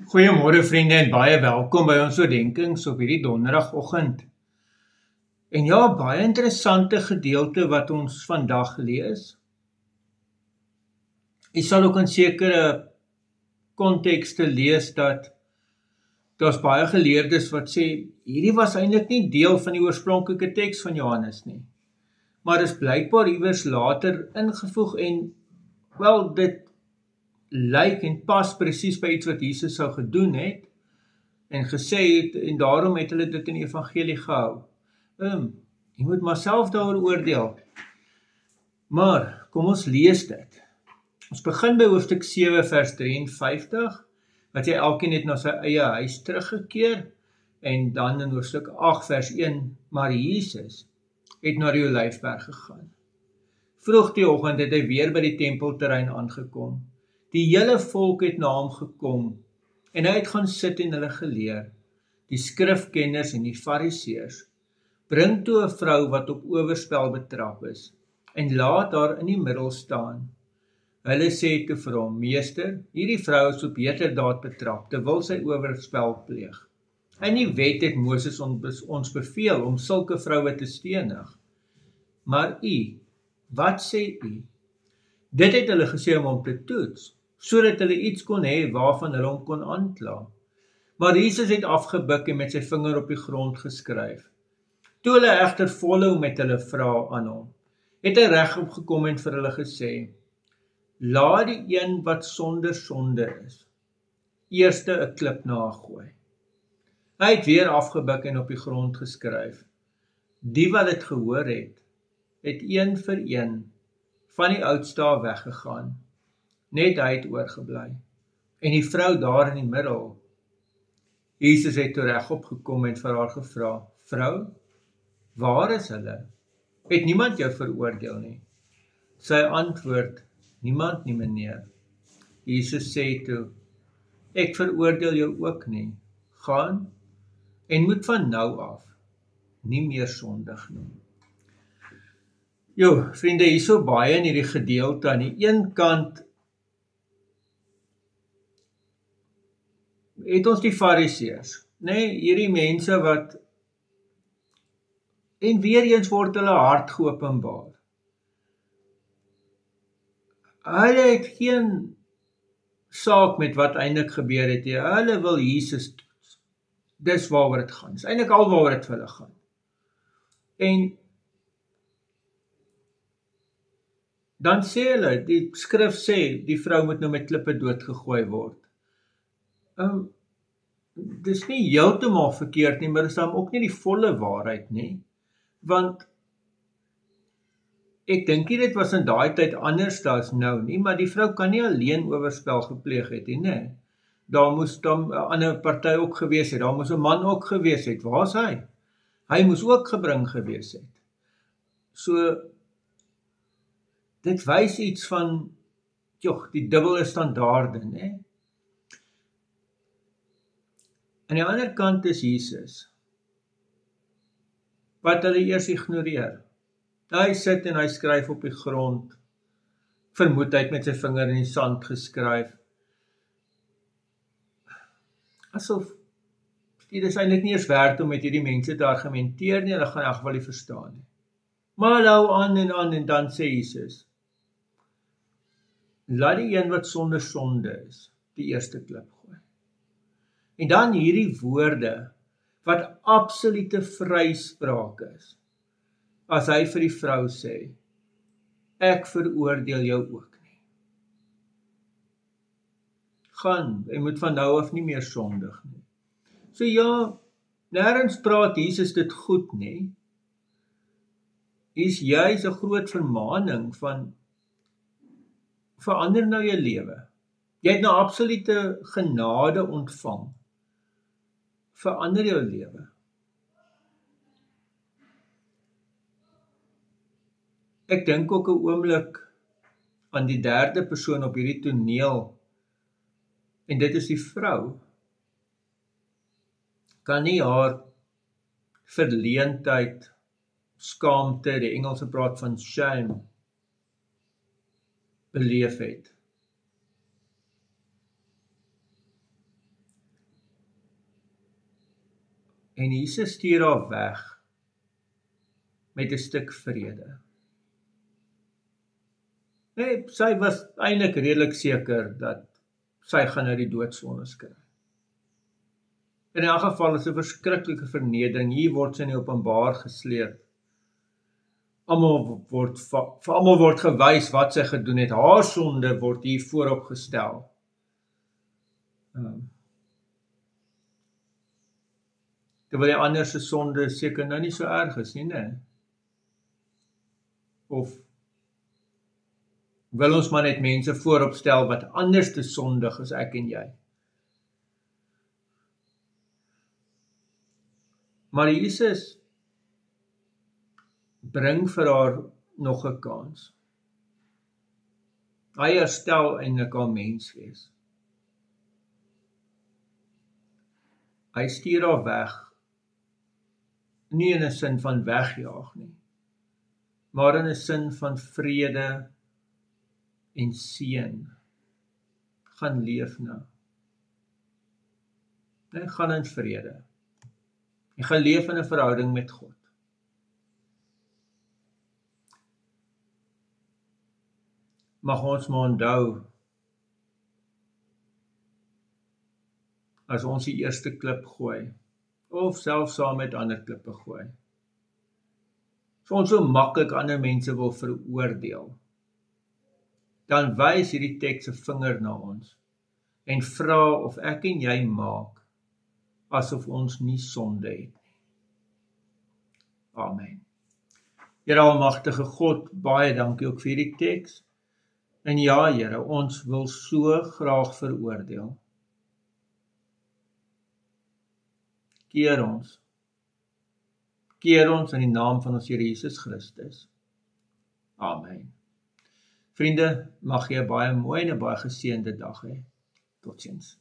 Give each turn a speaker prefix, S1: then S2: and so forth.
S1: Goeiemôre vriende en baie welkom by ons oordenkings op hierdie donderdagoggend. En ja, baie interessante gedeelte wat ons vandag lees. Jy sal ook in sekere kontekste lees dat daar's baie geleerdes wat sê hierdie was eintlik nie deel van die oorspronklike teks van Johannes nie. Maar is blykbaar iewers later ingevoeg en wel dit lyk en pas presies by iets wat Jesus sou gedoen het en gesê het en daarom het hulle dit in die evangelie gehou. Jy moet maar self daaroor oordeel. Maar kom ons lees dit. Ons begin by hoofstuk 7 vers 53 wat jy elkeen het na sy eie huis teruggekeer en dan in hoofstuk 8 vers 1 maar Jesus het na die Olyfberg gegaan. Vroeg die oggend het hy weer by die tempelterrein aangekom. Die hele volk het na hom gekom en hy het gaan sit en hulle geleer. Die skrifkenners en die fariseërs bring toe 'n vrou wat op oorspel betrap is en laat haar in die middel staan. Hulle sê toe vir hom, meester, hierdie vrou is op heterdaad betrap, terwyl sy oorspel pleeg. In die wet het Moses ons beveel om sulke vroue te stenig. Maar wat sê u? Dit het hulle gesê om hom te toets, sodat hulle iets kon hê waarvan hulle hom kon aankla. Maar Jesus het afgebuk en met sy vinger op die grond geskryf. Toe hulle egter volhou met hulle vrae aan hom, het hy regop gekom en vir hulle gesê, laat die een wat sonder sonde is, eerste 'n klip na haar gooi. Hy het weer afgebuk en op die grond geskryf. Die wat dit gehoor het een vir een van die oudste af weggegaan. Net hy het oorgebly. En die vrou daar in die middel. Jesus het toe regop gekom en vir haar gevra, vrou, waar is hulle? Het niemand jou veroordeel nie? Sy antwoord, niemand nie, meneer. Jesus sê toe, ek veroordeel jou ook nie. Gaan en moet van nou af nie meer sondig nie. Vriende, hier so baie in hierdie gedeelte. Aan die een kant het ons die fariseërs, hierdie mense wat, en weer eens word hulle hart geopenbaar. Hulle het geen saak met wat eintlik gebeur het, hulle wil Jesus toets. Dis waaroor dit gaan, dis eintlik al waaroor dit vir hulle gaan. En dan sê hulle, die skrif sê, die vrou moet nou met klippe doodgegooi word. Dis nie heeltemal verkeerd nie, maar dis dan ook nie die volle waarheid nie, want ek dink nie dit was in daai tyd anders as nou nie, maar die vrou kan nie alleen oorspel gepleeg het nie. Daar moes dan 'n ander party ook gewees het, daar moes 'n man ook gewees het, waar is hy? Hy moes ook gebring gewees het. So, dit wys iets van, die dubbele standaarde, né? Aan die ander kant is Jesus, wat hulle eers ignoreer. Hy sit en hy skryf op die grond, vermoed hy het met sy vinger in die sand geskryf. Asof, dit is eintlik nie eens werd om met hierdie mense te argumenteer nie, hulle gaan in elk geval nie verstaan nie. Maar hou aan en dan sê Jesus, laat die een wat sonder sonde is, die eerste klip gooi. En dan hierdie woorde, wat absolute vryspraak is, as hy vir die vrou sê, ek veroordeel jou ook nie. Gaan, jy moet van nou af nie meer sondig nie. So nêrens praat Jesus dit goed nie. Is juis 'n groot vermaaning van verander nou jou lewe. Jy het nou absolute genade ontvang. Verander jou lewe. Ek dink ook 'n oomblik aan die derde persoon op hierdie toneel, en dit is die vrou. Kan nie haar verleentheid, skaamte, die Engelse praat van shame, beleef het. En Jesus stuur haar weg met 'n stuk vrede. Nee, sy was eintlik redelik seker dat sy gaan nou die doodsvonnis kry. In elk geval is 'n verskriklike vernedering. Hier word sy in die openbaar gesleep. Vir almal word gewys wat sy gedoen het. Haar sonde word hier voorop gestel. Terwyl die ander se sonde seker nou nie so erg is nie, né? Of wil ons maar net mense voorop stel wat anders te sondig as ek en jy. Maar Jesus bring vir haar nog 'n kans. Hy herstel eintlik haar menswees. Hy stuur haar weg, nie in 'n sin van wegjaag nie, maar in 'n sin van vrede en seën. Gaan leef nou. En gaan in vrede. Jy gaan leef in 'n verhouding met God. Mag ons maar onthou, as ons die eerste klip gooi, of selfs saam met ander klippe gooi, as ons so maklik ander mense wil veroordeel, dan wys hierdie teks 'n vinger na ons, en vra of ek en jy maak, asof ons nie sonde het nie. Amen. Here almagtige God, baie dankie ook vir hierdie teks. En ja, Here, ons wil so graag veroordeel. Keer ons in die naam van ons Here Jesus Christus. Amen. Vriende, mag jy 'n baie mooi en 'n baie geseënde dag hê. Totsiens.